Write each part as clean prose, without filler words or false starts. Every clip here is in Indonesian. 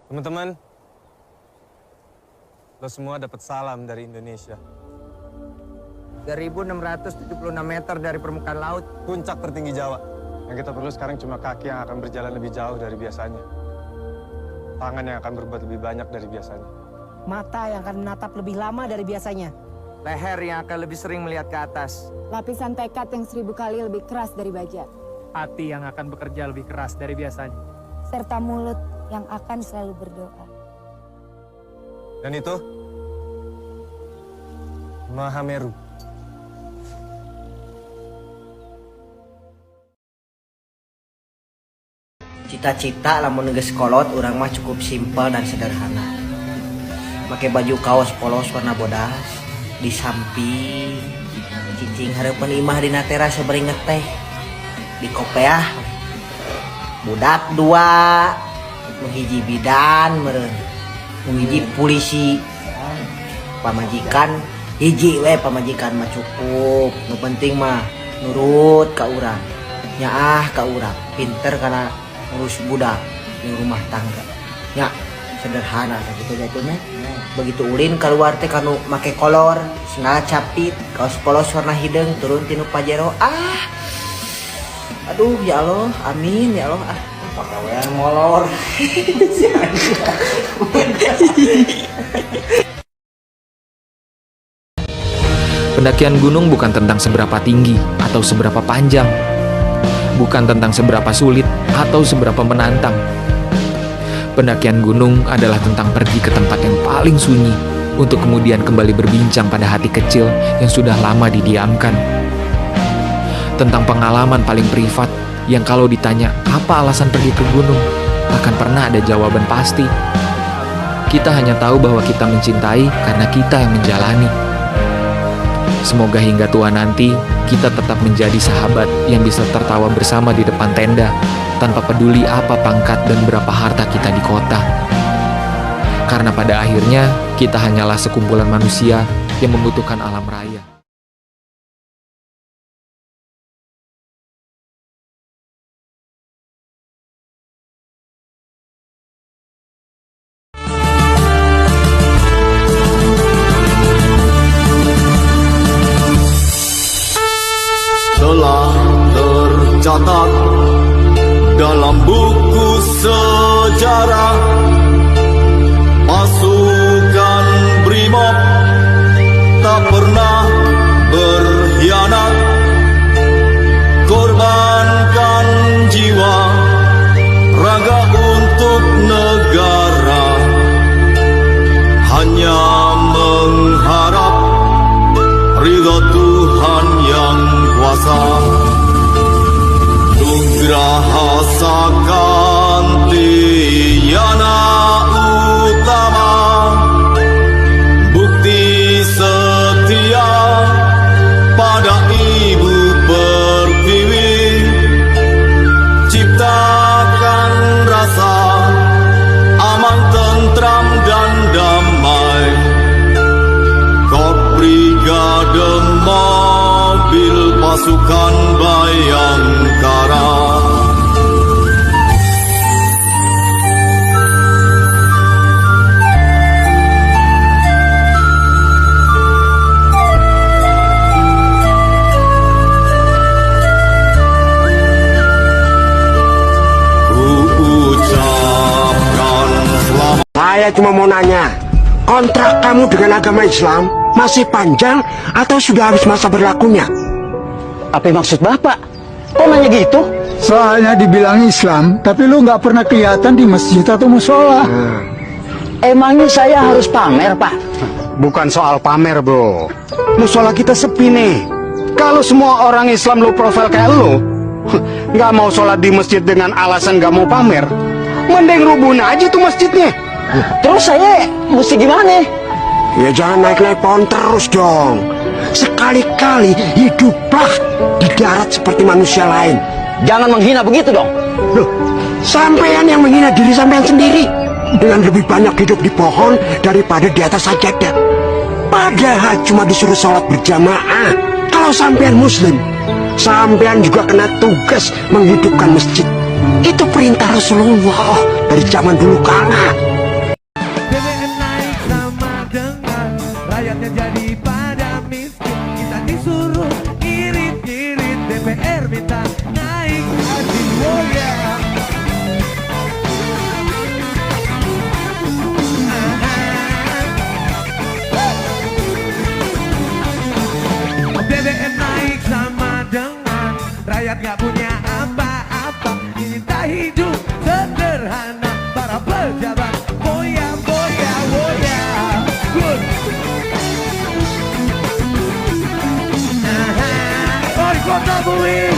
Teman-teman, lo semua dapat salam dari Indonesia. 3.676 meter dari permukaan laut. Puncak tertinggi Jawa. Yang kita perlu sekarang cuma kaki yang akan berjalan lebih jauh dari biasanya. Tangan yang akan berbuat lebih banyak dari biasanya. Mata yang akan menatap lebih lama dari biasanya. Leher yang akan lebih sering melihat ke atas. Lapisan tekad yang 1000 kali lebih keras dari baja. Hati yang akan bekerja lebih keras dari biasanya. Serta mulut yang akan selalu berdoa. Dan itu Mahameru. Cita-cita lamun geus kolot urang mah cukup simpel dan sederhana. Pakai baju kaos polos warna bodas, di samping cicing hareupeun imah dina teras sabari ngeteh. Di kopeah budak 2, nu hiji bidan meureun, nu hiji polisi. Pamajikan hiji we, pamajikan mah cukup. Nu penting mah nurut ka urang. Nyaah ka urang, pinter kana ngurus budak di rumah tangga. Ya, sederhana gitu jatuhnya. Begitu ulin keluar teh kanu make kolor, sendal capit, kaos polos warna hidung, turun tinu pajero. Aduh ya Allah, amin ya Allah. Pagawean molor. Pendakian gunung bukan tentang seberapa tinggi atau seberapa panjang. Bukan tentang seberapa sulit atau seberapa menantang. Pendakian gunung adalah tentang pergi ke tempat yang paling sunyi untuk kemudian kembali berbincang pada hati kecil yang sudah lama didiamkan. Tentang pengalaman paling privat yang kalau ditanya apa alasan pergi ke gunung, takkan pernah ada jawaban pasti. Kita hanya tahu bahwa kita mencintai karena kita yang menjalani. Semoga hingga tua nanti, kita tetap menjadi sahabat yang bisa tertawa bersama di depan tenda, tanpa peduli apa pangkat dan berapa harta kita di kota. Karena pada akhirnya, kita hanyalah sekumpulan manusia yang membutuhkan alam raya. Telah tercatat dalam buku sejarah, pasukan Brimob tak pernah berkhianat, korbankan jiwa raga untuk negara, hanya mengharap ridha Tuhan yang kuasa. Nugraha Sakantiyana utama, bukti setia pada Ibu Pertiwi, ciptakan rasa aman, tentram dan damai. Kod Brigade Mobil Pasukan Bayangkara. Kuucapkan selamat. Saya cuma mau nanya, kontrak kamu dengan agama Islam masih panjang atau sudah habis masa berlakunya? Apa maksud Bapak? Kok nanya gitu? Soalnya dibilang Islam, tapi lu nggak pernah kelihatan di masjid atau musola. Emangnya saya harus pamer, Pak? Bukan soal pamer, bro. Musola kita sepi nih. Kalau semua orang Islam lu profil kayak lu, nggak mau sholat di masjid dengan alasan nggak mau pamer, mending rubuhin aja tuh masjidnya. Terus saya mesti gimana? Ya jangan naik-naik pohon terus dong. Sekali-kali hiduplah di darat seperti manusia lain. Jangan menghina begitu dong. Loh, sampean yang menghina diri sampean sendiri dengan lebih banyak hidup di pohon daripada di atas sajadah. Padahal cuma disuruh sholat berjamaah. Kalau sampean muslim, sampean juga kena tugas menghidupkan masjid. Itu perintah Rasulullah dari zaman dulu kala. Rakyat jadi pada miskin, kita disuruh irit-irit, DPR minta naik haji. Oh yeah. BBM naik sama dengan rakyat gak punya apa-apa, minta hidup sederhana, para pejabat boya boya boya. Good. Oi kota bui,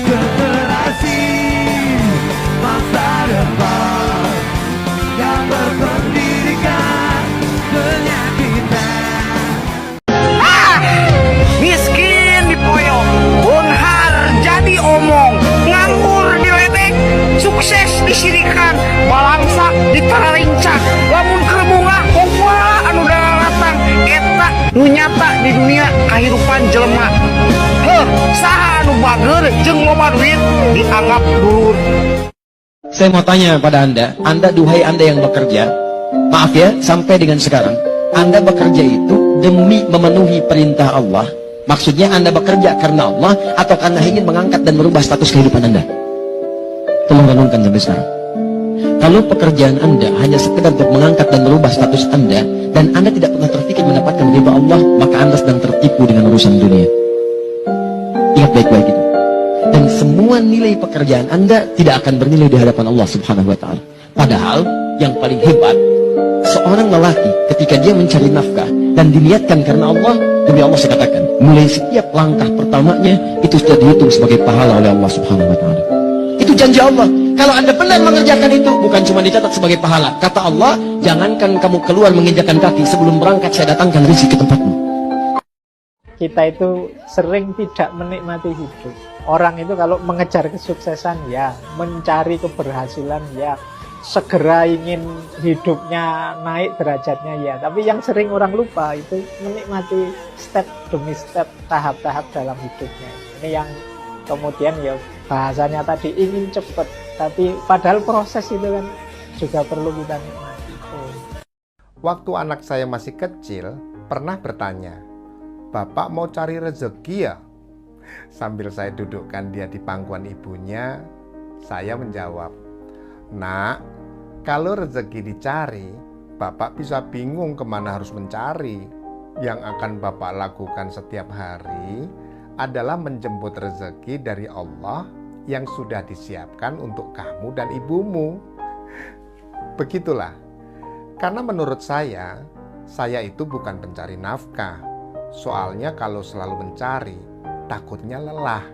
generasi masa depan yang berpendidikan penyakitan. Miskin dipoyok, bonhar jadi omong, nganggur diledek, sukses disirikan, balangsak ditararincak, lamun kerbunga pokoknya anu daratang, eta nu nyata di dunia kehidupan jelema. Saha anu bager jeung loba duit dianggap dulur. Saya mau tanya pada Anda duhai Anda yang bekerja, maaf ya, sampai dengan sekarang, Anda bekerja itu demi memenuhi perintah Allah. Maksudnya Anda bekerja karena Allah atau karena ingin mengangkat dan merubah status kehidupan Anda? Tolong renungkan sampai sekarang. Kalau pekerjaan Anda hanya sekedar untuk mengangkat dan merubah status Anda, dan Anda tidak pernah terpikir mendapatkan ridha Allah, maka Anda sedang tertipu dengan urusan dunia. Ingat baik-baik itu. Dan semua nilai pekerjaan Anda tidak akan bernilai di hadapan Allah Subhanahu wa Ta'ala. Padahal yang paling hebat, seorang lelaki ketika dia mencari nafkah dan diniatkan karena Allah, demi Allah saya katakan, mulai setiap langkah pertamanya itu sudah dihitung sebagai pahala oleh Allah Subhanahu wa Ta'ala. Itu janji Allah. Kalau Anda benar mengerjakan itu, bukan cuma dicatat sebagai pahala. Kata Allah, jangankan kamu keluar menginjakan kaki, sebelum berangkat saya datangkan rezeki ke tempatmu. Kita itu sering tidak menikmati hidup. Orang itu kalau mengejar kesuksesan ya, mencari keberhasilan ya, segera ingin hidupnya naik derajatnya ya. Tapi yang sering orang lupa itu menikmati step demi step, tahap-tahap dalam hidupnya. Ini yang kemudian ya bahasanya tadi ingin cepat, tapi padahal proses itu kan juga perlu kita nikmati. Waktu anak saya masih kecil, pernah bertanya, "Bapak mau cari rezeki ya?" Sambil saya dudukkan dia di pangkuan ibunya, saya menjawab, "Nak, kalau rezeki dicari, Bapak bisa bingung kemana harus mencari. Yang akan Bapak lakukan setiap hari adalah menjemput rezeki dari Allah yang sudah disiapkan untuk kamu dan ibumu." Begitulah. Karena menurut saya itu bukan pencari nafkah. Soalnya kalau selalu mencari, takutnya lelah.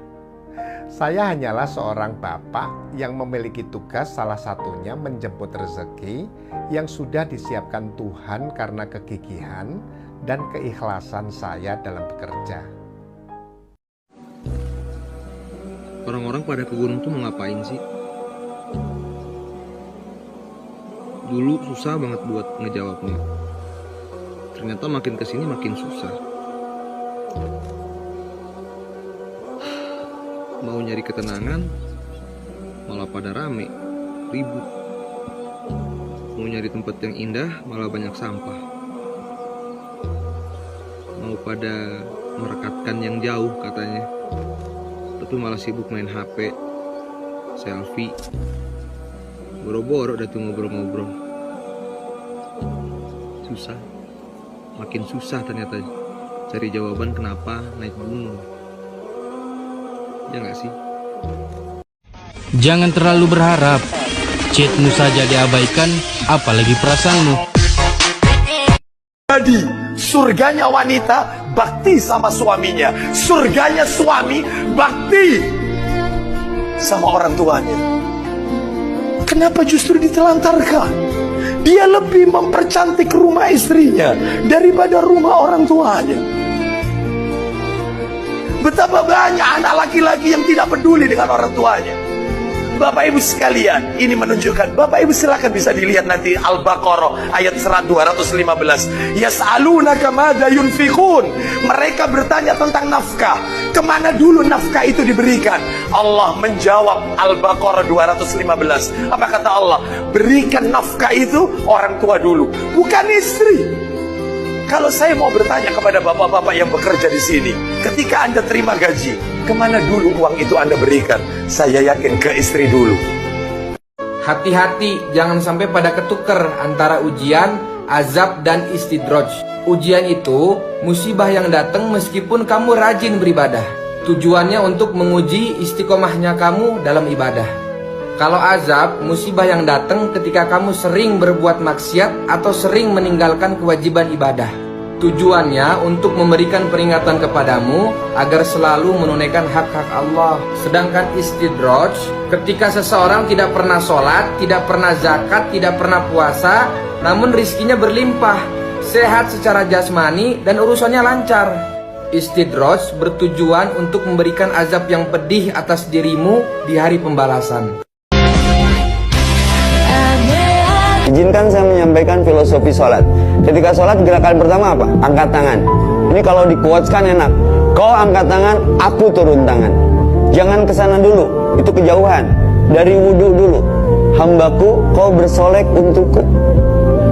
Saya hanyalah seorang bapak yang memiliki tugas, salah satunya menjemput rezeki yang sudah disiapkan Tuhan karena kegigihan dan keikhlasan saya dalam bekerja. Orang-orang pada ke gunung tuh mau ngapain sih? Dulu susah banget buat ngejawabnya. Ternyata makin kesini makin susah. Mau nyari ketenangan, malah pada rame, ribut. Mau nyari tempat yang indah, malah banyak sampah. Mau pada merekatkan yang jauh katanya, tapi malah sibuk main HP, selfie. Boro-boro udah tuh ngobrol-ngobrol. Susah, makin susah ternyata cari jawaban kenapa naik gunung. Ya nggak sih? Jangan terlalu berharap. Chatmu saja diabaikan, apalagi perasaanmu. Jadi surganya wanita bakti sama suaminya, surganya suami bakti sama orang tuanya. Kenapa justru ditelantarkan? Dia lebih mempercantik rumah istrinya daripada rumah orang tuanya. Betapa banyak anak laki-laki yang tidak peduli dengan orang tuanya. Bapak Ibu sekalian, ini menunjukkan, Bapak Ibu silakan bisa dilihat nanti Al-Baqarah ayat 215. Yas'alunaka madza yunfiqun. Mereka bertanya tentang nafkah. Kemana dulu nafkah itu diberikan? Allah menjawab Al-Baqarah 215. Apa kata Allah? Berikan nafkah itu orang tua dulu, bukan istri. Kalau saya mau bertanya kepada bapak-bapak yang bekerja di sini, ketika Anda terima gaji, kemana dulu uang itu Anda berikan? Saya yakin ke istri dulu. Hati-hati, jangan sampai pada ketuker antara ujian, azab, dan istidraj. Ujian itu musibah yang datang meskipun kamu rajin beribadah. Tujuannya untuk menguji istiqomahnya kamu dalam ibadah. Kalau azab, musibah yang datang ketika kamu sering berbuat maksiat atau sering meninggalkan kewajiban ibadah. Tujuannya untuk memberikan peringatan kepadamu agar selalu menunaikan hak-hak Allah. Sedangkan istidraj, ketika seseorang tidak pernah sholat, tidak pernah zakat, tidak pernah puasa, namun rizkinya berlimpah, sehat secara jasmani, dan urusannya lancar. Istidraj bertujuan untuk memberikan azab yang pedih atas dirimu di hari pembalasan. Izinkan saya menyampaikan filosofi sholat. Ketika sholat, gerakan pertama apa? Angkat tangan. Ini kalau di-quotes-kan enak. Kau angkat tangan, aku turun tangan. Jangan kesana dulu, itu kejauhan. Dari wudhu dulu. Hambaku, kau bersolek untukku.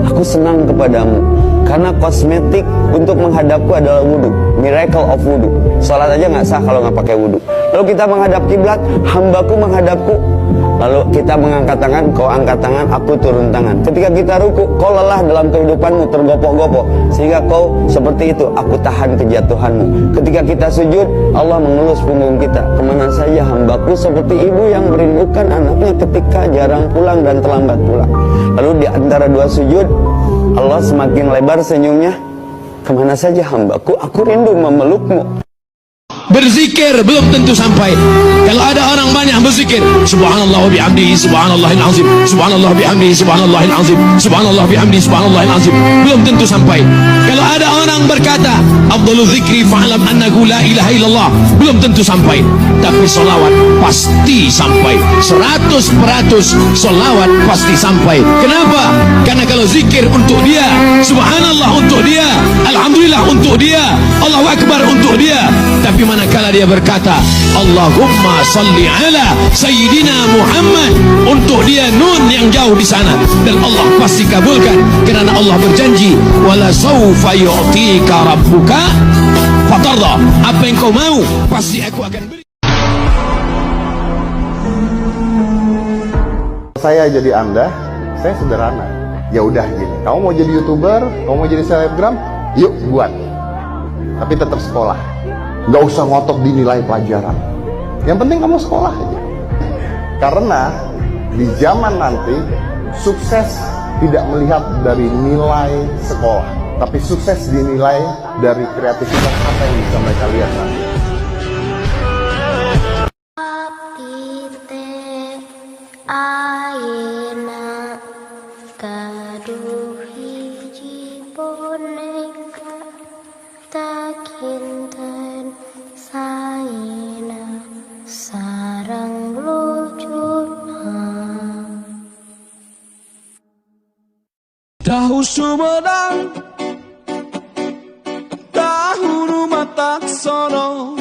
Aku senang kepadamu. Karena kosmetik untuk menghadapku adalah wudhu. Miracle of wudhu. Sholat aja nggak sah kalau nggak pakai wudhu. Lalu kita menghadap kiblat, hambaku menghadapku. Lalu kita mengangkat tangan, kau angkat tangan, aku turun tangan. Ketika kita ruku, kau lelah dalam kehidupanmu, tergopoh-gopoh. Sehingga kau seperti itu, aku tahan kejatuhanmu. Ketika kita sujud, Allah mengelus punggung kita. Kemana saja hambaku seperti ibu yang merindukan anaknya ketika jarang pulang dan terlambat pulang. Lalu di antara dua sujud, Allah semakin lebar senyumnya. Kemana saja hambaku, aku rindu memelukmu. Berzikir belum tentu sampai. Kalau ada orang banyak berzikir, subhanallah wa bihamdihi subhanallahil azim, subhanallah bihamdihi subhanallahil azim, subhanallah bihamdihi subhanallahil azim, belum tentu sampai. Kalau ada orang berkata afdhalu dzikri fa'lam annahu la ilaha illallah, belum tentu sampai. Tapi solawat pasti sampai. 100% solawat pasti sampai. Kenapa? Karena kalau zikir untuk dia, subhanallah untuk dia, alhamdulillah untuk dia, Allahu akbar untuk dia. Tapi manakala dia berkata Allahumma salli ala Sayyidina Muhammad, untuk dia nun yang jauh di sana, dan Allah pasti kabulkan, kerana Allah berjanji wala sawfa yu'tika rabbuka fatarda, apa yang kau mau pasti aku akan beri. Saya jadi Anda, saya sederhana. Ya udah gini, kamu mau jadi YouTuber, kamu mau jadi selebgram, yuk buat. Tapi tetap sekolah. Nggak usah ngotot di nilai pelajaran. Yang penting kamu sekolah aja. Karena di zaman nanti sukses tidak melihat dari nilai sekolah, tapi sukses dinilai dari kreativitas apa yang bisa mereka lihat nanti. Tahu Sumedang, tahu rumah taksono,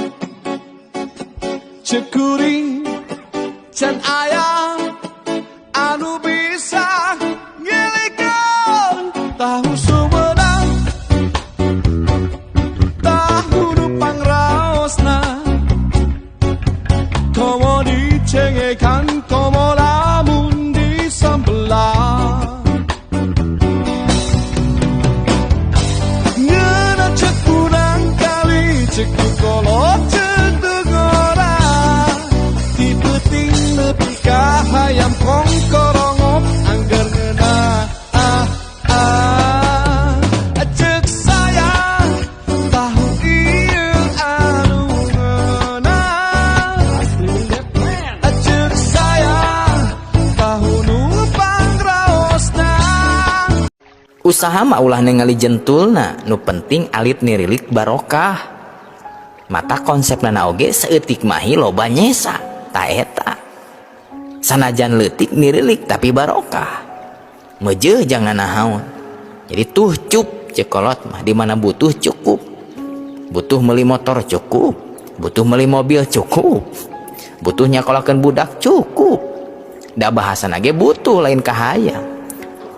cekuri, can ayam, anu bisa ngilikan. Tahu Sumedang, tahu nupang raosna, komo dicengekan, komo lamun disambelah. Ceku kolot cedegora, tipe ting nepi kahayam kongkorongop anggar ngena cek saya tahu iya anu ngena, cek saya tahu nupang raosna. Usaha mah ulah ningali jentulna, nu penting alit nirilik barokah. Mata konsepna oge seeutik mahi loba nyesa, ta eta. Sanajan leutik nirilik tapi barokah. Meujeul jangan nahaun. Jadi tuh cup cekolot mah di mana butuh cukup. Butuh meuli motor cukup, butuh meuli mobil cukup. Butuh nyakolakeun budak cukup. Da bahasana ge butuh lain kahayang.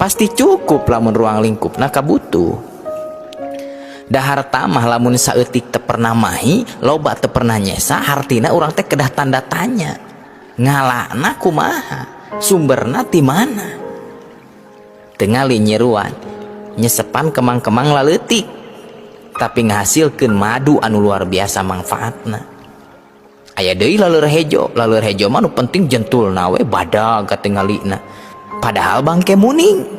Pasti cukup lamun ruang lingkupna kabutuh. Da harta mah lamun saeutik teu pernah mahi, loba teu pernah nyesa, hartina urang teh kedah tanda tanya. Ngalana kumaha? Sumberna ti mana? Tengali nyeruan, nyesepan kemang-kemang laleutik, tapi ngahasilkeun madu anu luar biasa manfaatna. Aya deui laleur hejo mah nu penting jentulna we badag katingalina. Padahal bangke muning.